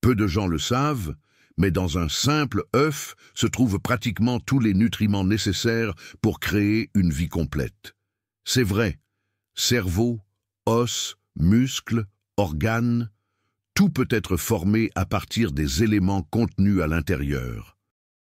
Peu de gens le savent, mais dans un simple œuf se trouvent pratiquement tous les nutriments nécessaires pour créer une vie complète. C'est vrai, cerveau, os, muscles, organes, tout peut être formé à partir des éléments contenus à l'intérieur.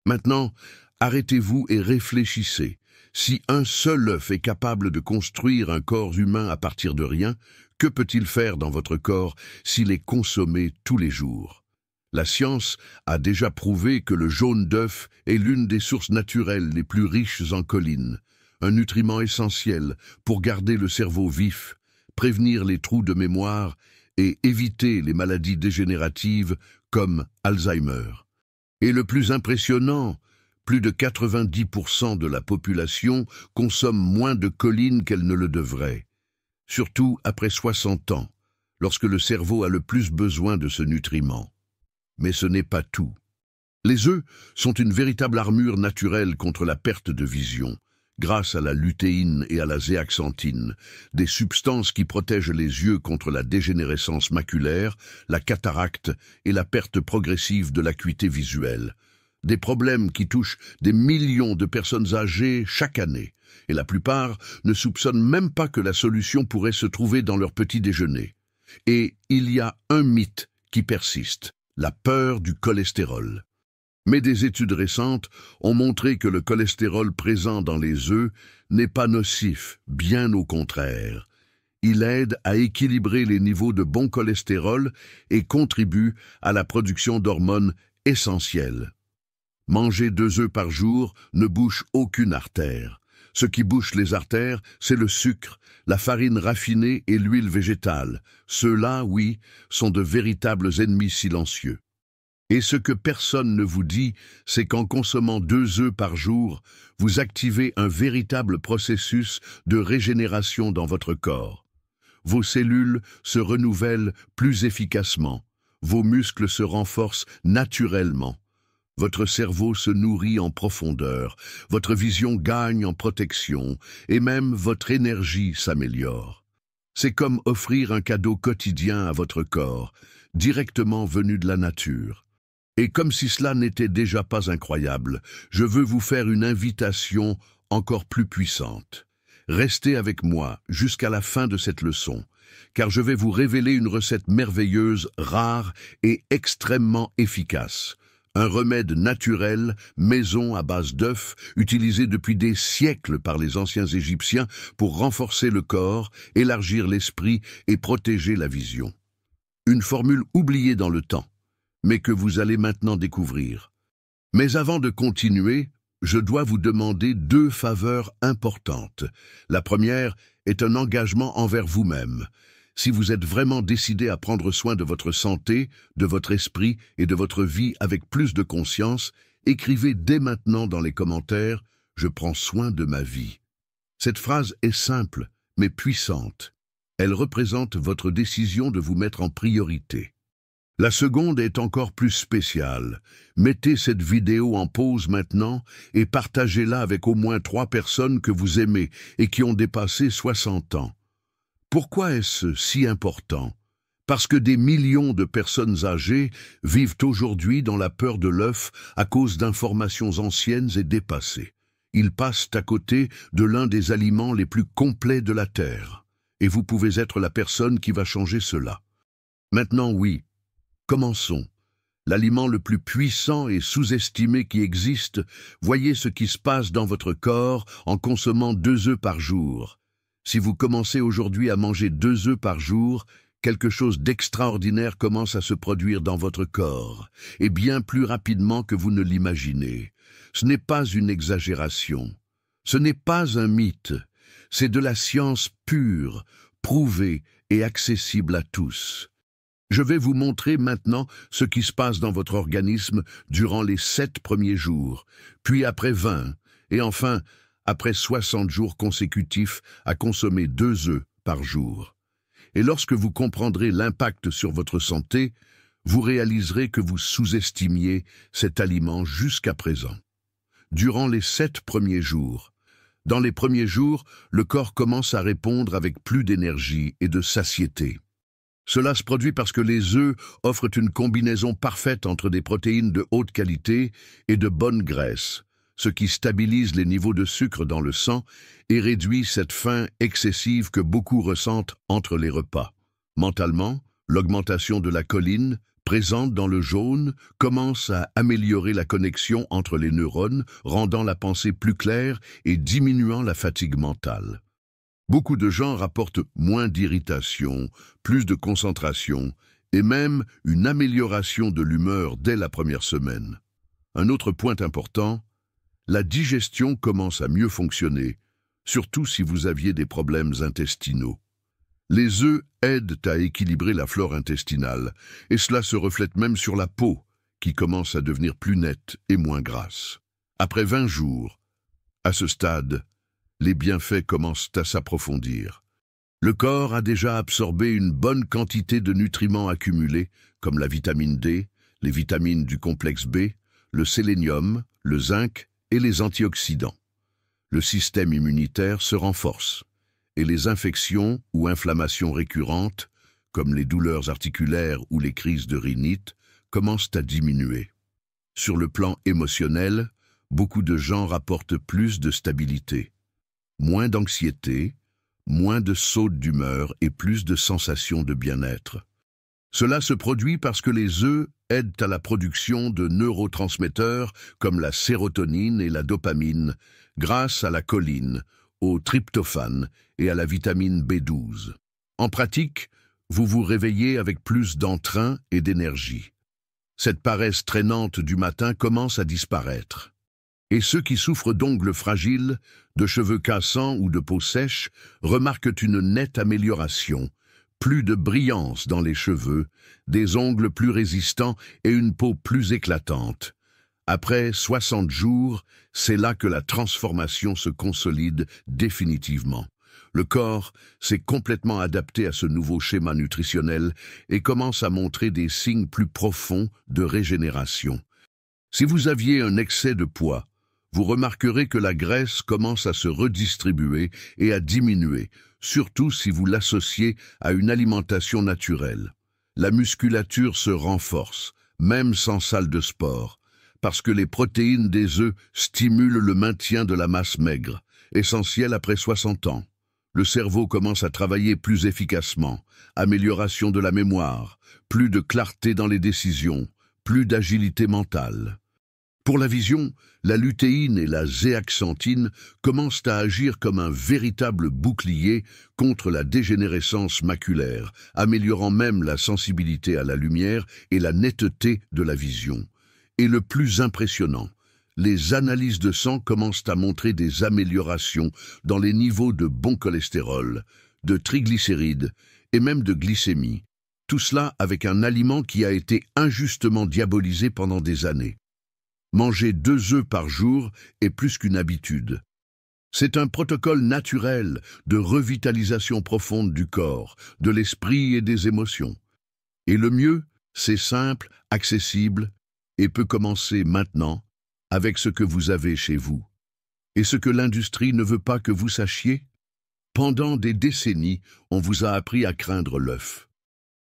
Maintenant, arrêtez-vous et réfléchissez. Si un seul œuf est capable de construire un corps humain à partir de rien, que peut-il faire dans votre corps s'il est consommé tous les jours? La science a déjà prouvé que le jaune d'œuf est l'une des sources naturelles les plus riches en choline, un nutriment essentiel pour garder le cerveau vif, prévenir les trous de mémoire et éviter les maladies dégénératives comme Alzheimer. Et le plus impressionnant, plus de 90% de la population consomme moins de choline qu'elle ne le devrait, surtout après 60 ans, lorsque le cerveau a le plus besoin de ce nutriment. Mais ce n'est pas tout. Les œufs sont une véritable armure naturelle contre la perte de vision, grâce à la lutéine et à la zéaxanthine, des substances qui protègent les yeux contre la dégénérescence maculaire, la cataracte et la perte progressive de l'acuité visuelle. Des problèmes qui touchent des millions de personnes âgées chaque année, et la plupart ne soupçonnent même pas que la solution pourrait se trouver dans leur petit déjeuner. Et il y a un mythe qui persiste, la peur du cholestérol. Mais des études récentes ont montré que le cholestérol présent dans les œufs n'est pas nocif, bien au contraire. Il aide à équilibrer les niveaux de bon cholestérol et contribue à la production d'hormones essentielles. Manger 2 œufs par jour ne bouche aucune artère. Ce qui bouche les artères, c'est le sucre, la farine raffinée et l'huile végétale. Ceux-là, oui, sont de véritables ennemis silencieux. Et ce que personne ne vous dit, c'est qu'en consommant 2 œufs par jour, vous activez un véritable processus de régénération dans votre corps. Vos cellules se renouvellent plus efficacement, vos muscles se renforcent naturellement. Votre cerveau se nourrit en profondeur, votre vision gagne en protection, et même votre énergie s'améliore. C'est comme offrir un cadeau quotidien à votre corps, directement venu de la nature. Et comme si cela n'était déjà pas incroyable, je veux vous faire une invitation encore plus puissante. Restez avec moi jusqu'à la fin de cette leçon, car je vais vous révéler une recette merveilleuse, rare et extrêmement efficace. Un remède naturel, maison à base d'œufs, utilisé depuis des siècles par les anciens Égyptiens pour renforcer le corps, élargir l'esprit et protéger la vision. Une formule oubliée dans le temps, mais que vous allez maintenant découvrir. Mais avant de continuer, je dois vous demander 2 faveurs importantes. La première est un engagement envers vous-même. Si vous êtes vraiment décidé à prendre soin de votre santé, de votre esprit et de votre vie avec plus de conscience, écrivez dès maintenant dans les commentaires « Je prends soin de ma vie ». Cette phrase est simple, mais puissante. Elle représente votre décision de vous mettre en priorité. La seconde est encore plus spéciale. Mettez cette vidéo en pause maintenant et partagez-la avec au moins 3 personnes que vous aimez et qui ont dépassé 60 ans. Pourquoi est-ce si important? Parce que des millions de personnes âgées vivent aujourd'hui dans la peur de l'œuf à cause d'informations anciennes et dépassées. Ils passent à côté de l'un des aliments les plus complets de la Terre. Et vous pouvez être la personne qui va changer cela. Maintenant, oui, commençons. L'aliment le plus puissant et sous-estimé qui existe, voyez ce qui se passe dans votre corps en consommant 2 œufs par jour. Si vous commencez aujourd'hui à manger 2 œufs par jour, quelque chose d'extraordinaire commence à se produire dans votre corps, et bien plus rapidement que vous ne l'imaginez. Ce n'est pas une exagération, ce n'est pas un mythe, c'est de la science pure, prouvée et accessible à tous. Je vais vous montrer maintenant ce qui se passe dans votre organisme durant les 7 premiers jours, puis après 20, et enfin, après 60 jours consécutifs à consommer 2 œufs par jour. Et lorsque vous comprendrez l'impact sur votre santé, vous réaliserez que vous sous-estimiez cet aliment jusqu'à présent. Durant les 7 premiers jours, dans les premiers jours, le corps commence à répondre avec plus d'énergie et de satiété. Cela se produit parce que les œufs offrent une combinaison parfaite entre des protéines de haute qualité et de bonne graisse, ce qui stabilise les niveaux de sucre dans le sang et réduit cette faim excessive que beaucoup ressentent entre les repas. Mentalement, l'augmentation de la choline, présente dans le jaune, commence à améliorer la connexion entre les neurones, rendant la pensée plus claire et diminuant la fatigue mentale. Beaucoup de gens rapportent moins d'irritation, plus de concentration et même une amélioration de l'humeur dès la première semaine. Un autre point important, la digestion commence à mieux fonctionner, surtout si vous aviez des problèmes intestinaux. Les œufs aident à équilibrer la flore intestinale, et cela se reflète même sur la peau, qui commence à devenir plus nette et moins grasse. Après 20 jours, à ce stade, les bienfaits commencent à s'approfondir. Le corps a déjà absorbé une bonne quantité de nutriments accumulés, comme la vitamine D, les vitamines du complexe B, le sélénium, le zinc et les antioxydants. Le système immunitaire se renforce, et les infections ou inflammations récurrentes, comme les douleurs articulaires ou les crises de rhinite, commencent à diminuer. Sur le plan émotionnel, beaucoup de gens rapportent plus de stabilité, moins d'anxiété, moins de sautes d'humeur et plus de sensations de bien-être. Cela se produit parce que les œufs aident à la production de neurotransmetteurs comme la sérotonine et la dopamine, grâce à la choline, au tryptophane et à la vitamine B12. En pratique, vous vous réveillez avec plus d'entrain et d'énergie. Cette paresse traînante du matin commence à disparaître. Et ceux qui souffrent d'ongles fragiles, de cheveux cassants ou de peau sèche remarquent une nette amélioration, plus de brillance dans les cheveux, des ongles plus résistants et une peau plus éclatante. Après 60 jours, c'est là que la transformation se consolide définitivement. Le corps s'est complètement adapté à ce nouveau schéma nutritionnel et commence à montrer des signes plus profonds de régénération. Si vous aviez un excès de poids, vous remarquerez que la graisse commence à se redistribuer et à diminuer, surtout si vous l'associez à une alimentation naturelle. La musculature se renforce, même sans salle de sport, parce que les protéines des œufs stimulent le maintien de la masse maigre, essentielle après 60 ans. Le cerveau commence à travailler plus efficacement, amélioration de la mémoire, plus de clarté dans les décisions, plus d'agilité mentale. Pour la vision, la lutéine et la zéaxanthine commencent à agir comme un véritable bouclier contre la dégénérescence maculaire, améliorant même la sensibilité à la lumière et la netteté de la vision. Et le plus impressionnant, les analyses de sang commencent à montrer des améliorations dans les niveaux de bon cholestérol, de triglycérides et même de glycémie. Tout cela avec un aliment qui a été injustement diabolisé pendant des années. Manger 2 œufs par jour est plus qu'une habitude. C'est un protocole naturel de revitalisation profonde du corps, de l'esprit et des émotions. Et le mieux, c'est simple, accessible et peut commencer maintenant avec ce que vous avez chez vous. Et ce que l'industrie ne veut pas que vous sachiez? Pendant des décennies, on vous a appris à craindre l'œuf.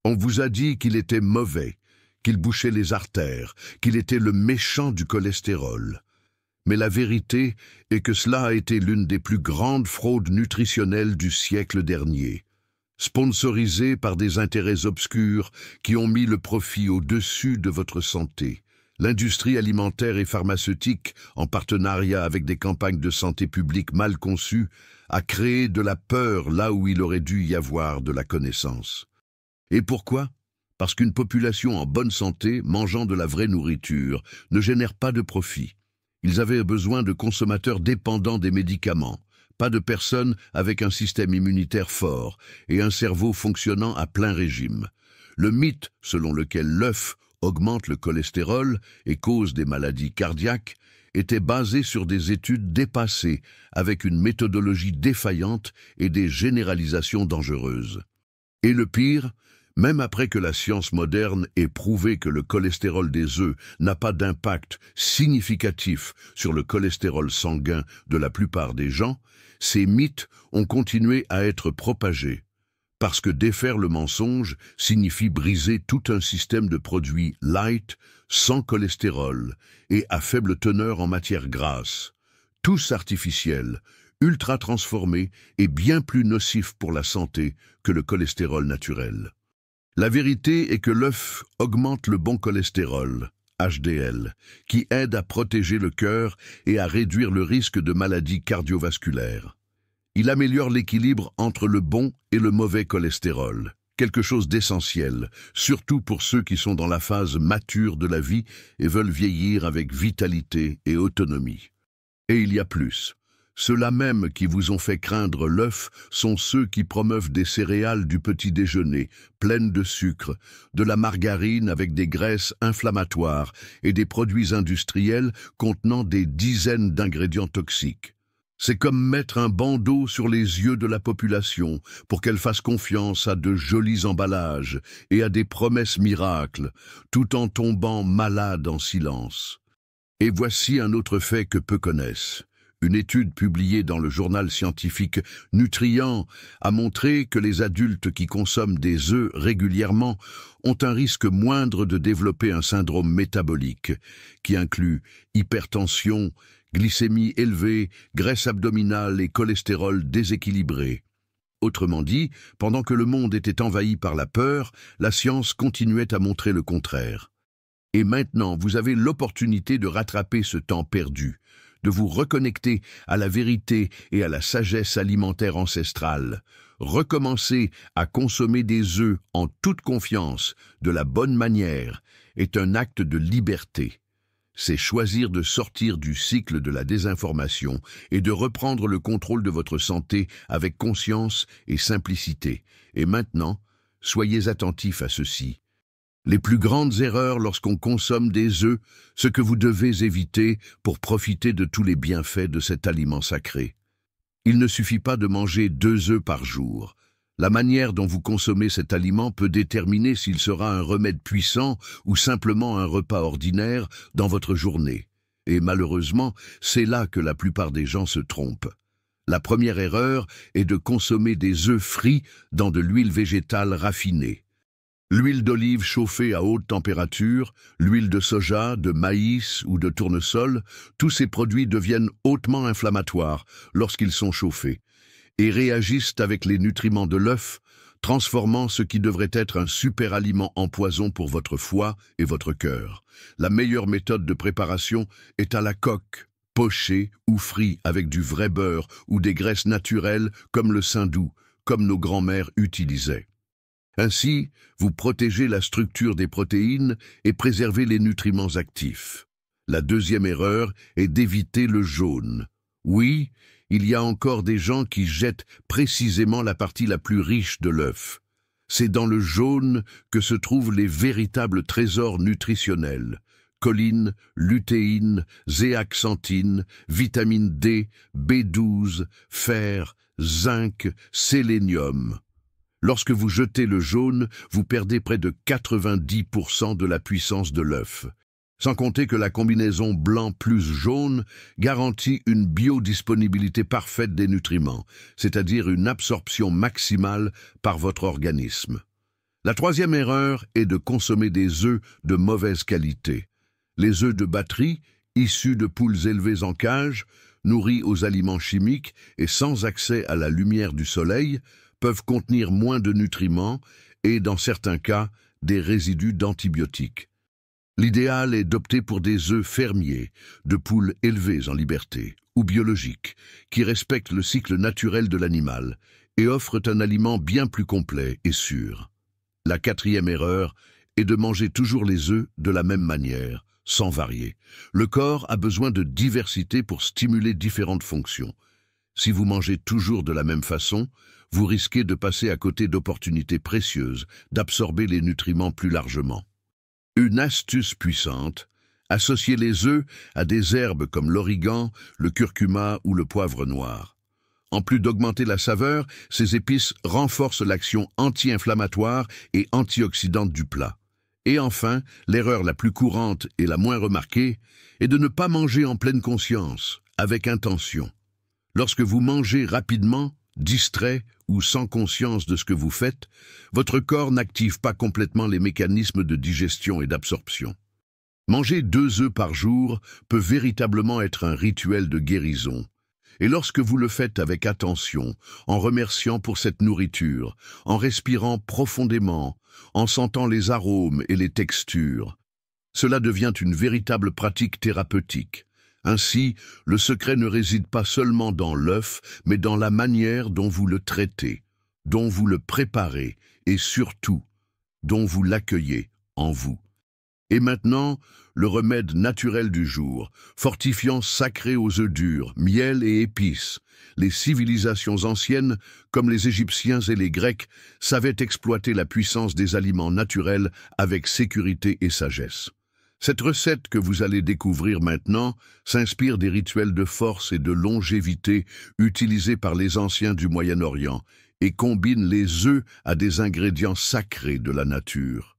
On vous a dit qu'il était mauvais, qu'il bouchait les artères, qu'il était le méchant du cholestérol. Mais la vérité est que cela a été l'une des plus grandes fraudes nutritionnelles du siècle dernier, sponsorisée par des intérêts obscurs qui ont mis le profit au-dessus de votre santé. L'industrie alimentaire et pharmaceutique, en partenariat avec des campagnes de santé publique mal conçues, a créé de la peur là où il aurait dû y avoir de la connaissance. Et pourquoi ? Parce qu'une population en bonne santé, mangeant de la vraie nourriture, ne génère pas de profit. Ils avaient besoin de consommateurs dépendants des médicaments, pas de personnes avec un système immunitaire fort et un cerveau fonctionnant à plein régime. Le mythe selon lequel l'œuf augmente le cholestérol et cause des maladies cardiaques était basé sur des études dépassées avec une méthodologie défaillante et des généralisations dangereuses. Et le pire, même après que la science moderne ait prouvé que le cholestérol des œufs n'a pas d'impact significatif sur le cholestérol sanguin de la plupart des gens, ces mythes ont continué à être propagés. parce que défaire le mensonge signifie briser tout un système de produits light, sans cholestérol et à faible teneur en matière grasse, tous artificiels, ultra transformés et bien plus nocifs pour la santé que le cholestérol naturel. La vérité est que l'œuf augmente le bon cholestérol, HDL, qui aide à protéger le cœur et à réduire le risque de maladies cardiovasculaires. Il améliore l'équilibre entre le bon et le mauvais cholestérol, quelque chose d'essentiel, surtout pour ceux qui sont dans la phase mature de la vie et veulent vieillir avec vitalité et autonomie. Et il y a plus. Ceux-là même qui vous ont fait craindre l'œuf sont ceux qui promeuvent des céréales du petit déjeuner, pleines de sucre, de la margarine avec des graisses inflammatoires et des produits industriels contenant des dizaines d'ingrédients toxiques. C'est comme mettre un bandeau sur les yeux de la population pour qu'elle fasse confiance à de jolis emballages et à des promesses miracles, tout en tombant malade en silence. Et voici un autre fait que peu connaissent. Une étude publiée dans le journal scientifique Nutrient a montré que les adultes qui consomment des œufs régulièrement ont un risque moindre de développer un syndrome métabolique qui inclut hypertension, glycémie élevée, graisse abdominale et cholestérol déséquilibré. Autrement dit, pendant que le monde était envahi par la peur, la science continuait à montrer le contraire. Et maintenant, vous avez l'opportunité de rattraper ce temps perdu, de vous reconnecter à la vérité et à la sagesse alimentaire ancestrale. Recommencer à consommer des œufs en toute confiance, de la bonne manière, est un acte de liberté. C'est choisir de sortir du cycle de la désinformation et de reprendre le contrôle de votre santé avec conscience et simplicité. Et maintenant, soyez attentifs à ceci. Les plus grandes erreurs lorsqu'on consomme des œufs, ce que vous devez éviter pour profiter de tous les bienfaits de cet aliment sacré. Il ne suffit pas de manger 2 œufs par jour. La manière dont vous consommez cet aliment peut déterminer s'il sera un remède puissant ou simplement un repas ordinaire dans votre journée. Et malheureusement, c'est là que la plupart des gens se trompent. La première erreur est de consommer des œufs frits dans de l'huile végétale raffinée. L'huile d'olive chauffée à haute température, l'huile de soja, de maïs ou de tournesol, tous ces produits deviennent hautement inflammatoires lorsqu'ils sont chauffés et réagissent avec les nutriments de l'œuf, transformant ce qui devrait être un super aliment en poison pour votre foie et votre cœur. La meilleure méthode de préparation est à la coque, poché ou frit avec du vrai beurre ou des graisses naturelles comme le saindoux, comme nos grands-mères utilisaient. Ainsi, vous protégez la structure des protéines et préservez les nutriments actifs. La deuxième erreur est d'éviter le jaune. Oui, il y a encore des gens qui jettent précisément la partie la plus riche de l'œuf. C'est dans le jaune que se trouvent les véritables trésors nutritionnels. Choline, lutéine, zéaxanthine, vitamine D, B12, fer, zinc, sélénium. Lorsque vous jetez le jaune, vous perdez près de 90% de la puissance de l'œuf. Sans compter que la combinaison blanc plus jaune garantit une biodisponibilité parfaite des nutriments, c'est-à-dire une absorption maximale par votre organisme. La troisième erreur est de consommer des œufs de mauvaise qualité. Les œufs de batterie, issus de poules élevées en cage, nourris aux aliments chimiques et sans accès à la lumière du soleil, peuvent contenir moins de nutriments et, dans certains cas, des résidus d'antibiotiques. L'idéal est d'opter pour des œufs fermiers, de poules élevées en liberté, ou biologiques, qui respectent le cycle naturel de l'animal et offrent un aliment bien plus complet et sûr. La quatrième erreur est de manger toujours les œufs de la même manière, sans varier. Le corps a besoin de diversité pour stimuler différentes fonctions. Si vous mangez toujours de la même façon, vous risquez de passer à côté d'opportunités précieuses d'absorber les nutriments plus largement. Une astuce puissante, associez les œufs à des herbes comme l'origan, le curcuma ou le poivre noir. En plus d'augmenter la saveur, ces épices renforcent l'action anti-inflammatoire et antioxydante du plat. Et enfin, l'erreur la plus courante et la moins remarquée est de ne pas manger en pleine conscience, avec intention. Lorsque vous mangez rapidement, distrait ou sans conscience de ce que vous faites, votre corps n'active pas complètement les mécanismes de digestion et d'absorption. Manger 2 œufs par jour peut véritablement être un rituel de guérison. Et lorsque vous le faites avec attention, en remerciant pour cette nourriture, en respirant profondément, en sentant les arômes et les textures, cela devient une véritable pratique thérapeutique. Ainsi, le secret ne réside pas seulement dans l'œuf, mais dans la manière dont vous le traitez, dont vous le préparez et surtout, dont vous l'accueillez en vous. Et maintenant, le remède naturel du jour, fortifiant sacré aux œufs durs, miel et épices. Les civilisations anciennes, comme les Égyptiens et les Grecs, savaient exploiter la puissance des aliments naturels avec sécurité et sagesse. Cette recette que vous allez découvrir maintenant s'inspire des rituels de force et de longévité utilisés par les anciens du Moyen-Orient et combine les œufs à des ingrédients sacrés de la nature.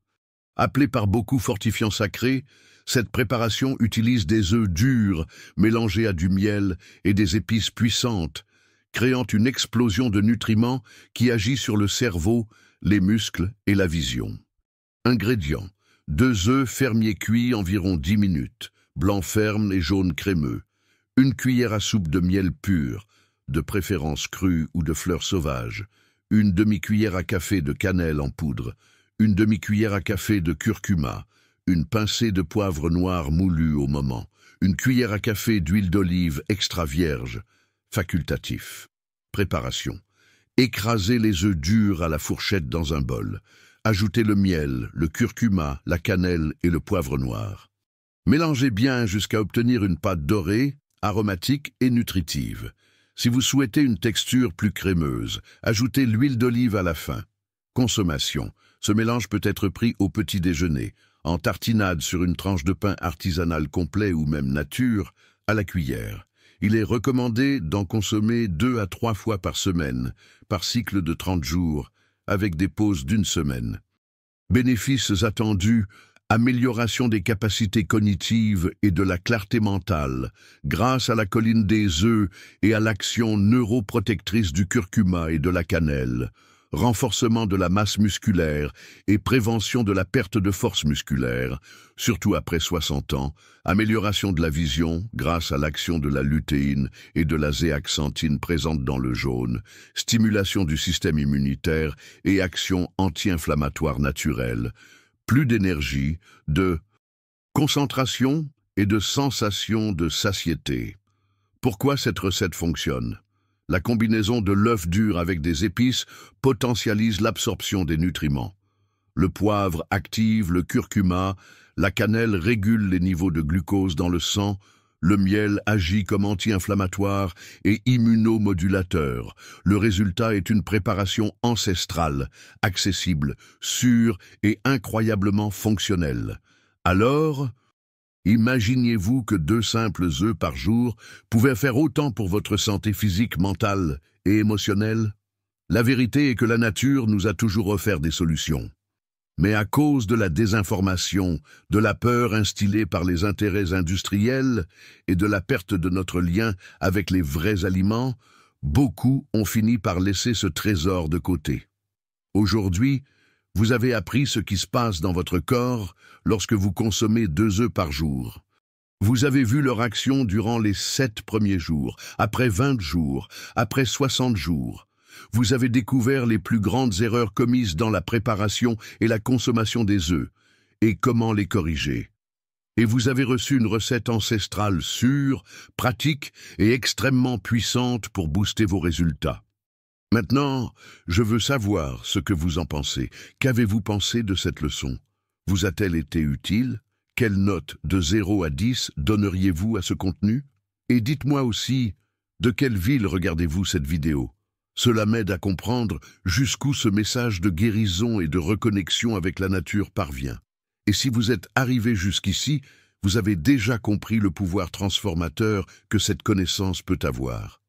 Appelée par beaucoup fortifiant sacré, cette préparation utilise des œufs durs mélangés à du miel et des épices puissantes, créant une explosion de nutriments qui agit sur le cerveau, les muscles et la vision. Ingrédients: 2 œufs fermiers cuits environ 10 minutes, blanc ferme et jaune crémeux, 1 cuillère à soupe de miel pur, de préférence cru ou de fleurs sauvages, 1 demi-cuillère à café de cannelle en poudre, 1 demi-cuillère à café de curcuma, 1 pincée de poivre noir moulu au moment, 1 cuillère à café d'huile d'olive extra vierge, facultatif. Préparation: écrasez les œufs durs à la fourchette dans un bol. Ajoutez le miel, le curcuma, la cannelle et le poivre noir. Mélangez bien jusqu'à obtenir une pâte dorée, aromatique et nutritive. Si vous souhaitez une texture plus crémeuse, ajoutez l'huile d'olive à la fin. Consommation: ce mélange peut être pris au petit déjeuner, en tartinade sur une tranche de pain artisanal complet ou même nature, à la cuillère. Il est recommandé d'en consommer 2 à 3 fois par semaine, par cycle de 30 jours, avec des pauses d'1 semaine. Bénéfices attendus: amélioration des capacités cognitives et de la clarté mentale, grâce à la colline des œufs et à l'action neuroprotectrice du curcuma et de la cannelle. Renforcement de la masse musculaire et prévention de la perte de force musculaire, surtout après 60 ans, amélioration de la vision grâce à l'action de la lutéine et de la zéaxanthine présente dans le jaune, stimulation du système immunitaire et action anti-inflammatoire naturelle, plus d'énergie, de concentration et de sensation de satiété. Pourquoi cette recette fonctionne? La combinaison de l'œuf dur avec des épices potentialise l'absorption des nutriments. Le poivre active le curcuma, la cannelle régule les niveaux de glucose dans le sang, le miel agit comme anti-inflammatoire et immunomodulateur. Le résultat est une préparation ancestrale, accessible, sûre et incroyablement fonctionnelle. Alors, imaginez-vous que 2 simples œufs par jour pouvaient faire autant pour votre santé physique, mentale et émotionnelle? La vérité est que la nature nous a toujours offert des solutions. Mais à cause de la désinformation, de la peur instillée par les intérêts industriels et de la perte de notre lien avec les vrais aliments, beaucoup ont fini par laisser ce trésor de côté. Aujourd'hui, vous avez appris ce qui se passe dans votre corps lorsque vous consommez 2 œufs par jour. Vous avez vu leur action durant les 7 premiers jours, après 20 jours, après 60 jours. Vous avez découvert les plus grandes erreurs commises dans la préparation et la consommation des œufs, et comment les corriger. Et vous avez reçu une recette ancestrale sûre, pratique et extrêmement puissante pour booster vos résultats. Maintenant, je veux savoir ce que vous en pensez. Qu'avez-vous pensé de cette leçon? Vous a-t-elle été utile? Quelle note de 0 à 10 donneriez-vous à ce contenu? Et dites-moi aussi, de quelle ville regardez-vous cette vidéo? Cela m'aide à comprendre jusqu'où ce message de guérison et de reconnexion avec la nature parvient. Et si vous êtes arrivé jusqu'ici, vous avez déjà compris le pouvoir transformateur que cette connaissance peut avoir.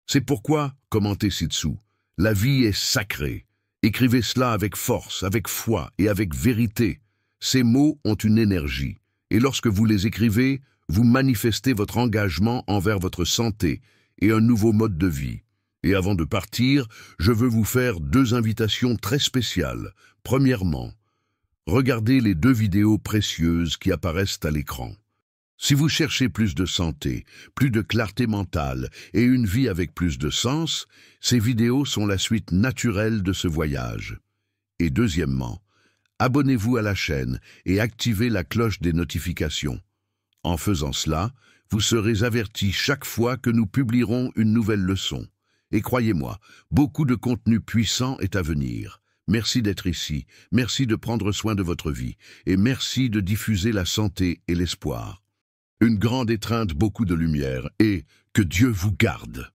C'est pourquoi, commentez ci-dessous, la vie est sacrée. Écrivez cela avec force, avec foi et avec vérité. Ces mots ont une énergie, et lorsque vous les écrivez, vous manifestez votre engagement envers votre santé et un nouveau mode de vie. Et avant de partir, je veux vous faire 2 invitations très spéciales. Premièrement, regardez les 2 vidéos précieuses qui apparaissent à l'écran. Si vous cherchez plus de santé, plus de clarté mentale et une vie avec plus de sens, ces vidéos sont la suite naturelle de ce voyage. Et deuxièmement, abonnez-vous à la chaîne et activez la cloche des notifications. En faisant cela, vous serez avertis chaque fois que nous publierons une nouvelle leçon. Et croyez-moi, beaucoup de contenu puissant est à venir. Merci d'être ici, merci de prendre soin de votre vie, et merci de diffuser la santé et l'espoir. Une grande étreinte, beaucoup de lumière, et que Dieu vous garde.